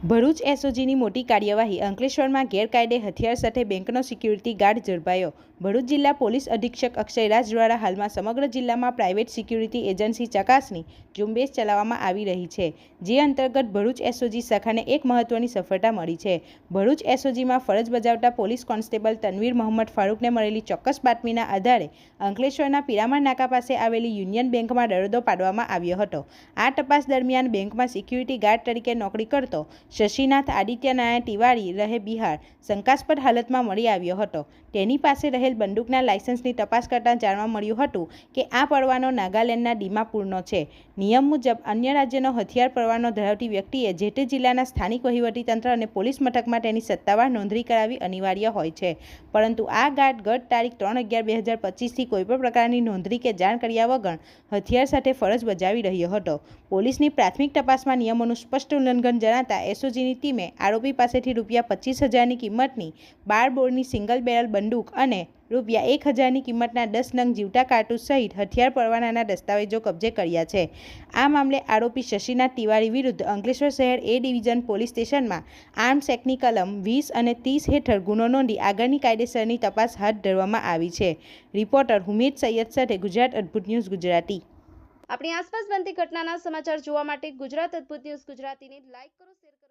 ભરૂચ એસઓજીની મોટી કાર્યવાહી અંકલેશ્વરમાં ગેરકાયદે હથિયાર સાથે બેંકનો સિક્યુરિટી ગાર્ડ ઝડપાયો। ભરૂચ જિલ્લા પોલીસ અધિક્ષક અક્ષય રાજ દ્વારા હાલમાં સમગ્ર જિલ્લામાં પ્રાઇવેટ સિક્યુરિટી એજન્સી ચકાસણી ઝુંબેશ ચલાવવામાં આવી રહી છે, જે અંતર્ગત ભરૂચ એસઓજી શાખાને એક મહત્વની સફળતા મળી છે। ભરૂચ એસઓજીમાં ફરજ બજાવતા પોલીસ કોન્સ્ટેબલ તનવીર મોહમ્મદ ફારૂકને મળેલી ચોક્કસ બાતમીના આધારે અંકલેશ્વરના પિરામણ નાકા પાસે આવેલી યુનિયન બેંકમાં દરોડો પાડવામાં આવ્યો હતો। આ તપાસ દરમિયાન બેંકમાં સિક્યુરિટી ગાર્ડ તરીકે નોકરી કરતો શશીનાથ આદિત્યનારાયણ તિવારી રહે બિહાર શંકાસ્પદ હાલતમાં મળી આવ્યો હતો। તેની પાસે રહેલ બંદૂકના લાયસન્સની તપાસ કરતાં જાણવા મળ્યું હતું કે આ પરવાનો નાગાલેન્ડના દીમાપુરનો છે। નિયમ મુજબ અન્ય રાજ્યનો હથિયાર પરવાનો ધરાવતી વ્યક્તિએ જે તે જિલ્લાના સ્થાનિક વહીવટીતંત્ર અને પોલીસ મથકમાં તેની સત્તાવાર નોંધણી કરાવવી અનિવાર્ય હોય છે, પરંતુ આ ગાર્ડ ગત તારીખ 3/11/2025થી કોઈપણ પ્રકારની નોંધણી કે જાણ કર્યા વગર હથિયાર સાથે ફરજ બજાવી રહ્યો હતો। પોલીસની પ્રાથમિક તપાસમાં નિયમોનું સ્પષ્ટ ઉલ્લંઘન જણાતા એસઓજીની ટીમે આરોપી પાસેથી ₹25,000ની કિંમતની 12 બોરની સિંગલ બેરલ બંદૂક અને ₹1,000ની કિંમતના 10 નંગ જીવતા કારતૂસ સહિત હથિયાર પરવાનાના દસ્તાવેજો કબજે કર્યા છે। આ મામલે આરોપી શશીનાથ તિવારી વિરુદ્ધ અંકલેશ્વર શહેર એ ડિવિઝન પોલીસ સ્ટેશનમાં આર્મ્સ એક્ટની કલમ 20 અને 30 હેઠળ ગુનો નોંધી આગળની કાયદેસરની તપાસ હાથ ધરવામાં આવી છે। રિપોર્ટર હુમેદ સૈયદ સાથે ગુજરાત અદ્ભુત ન્યૂઝ ગુજરાતી। આપણી આસપાસ બનતી ઘટનાના સમાચાર જોવા માટે ગુજરાત અદ્ભુત ન્યૂઝ ગુજરાતીને લાઈક કરો, શેર કરો।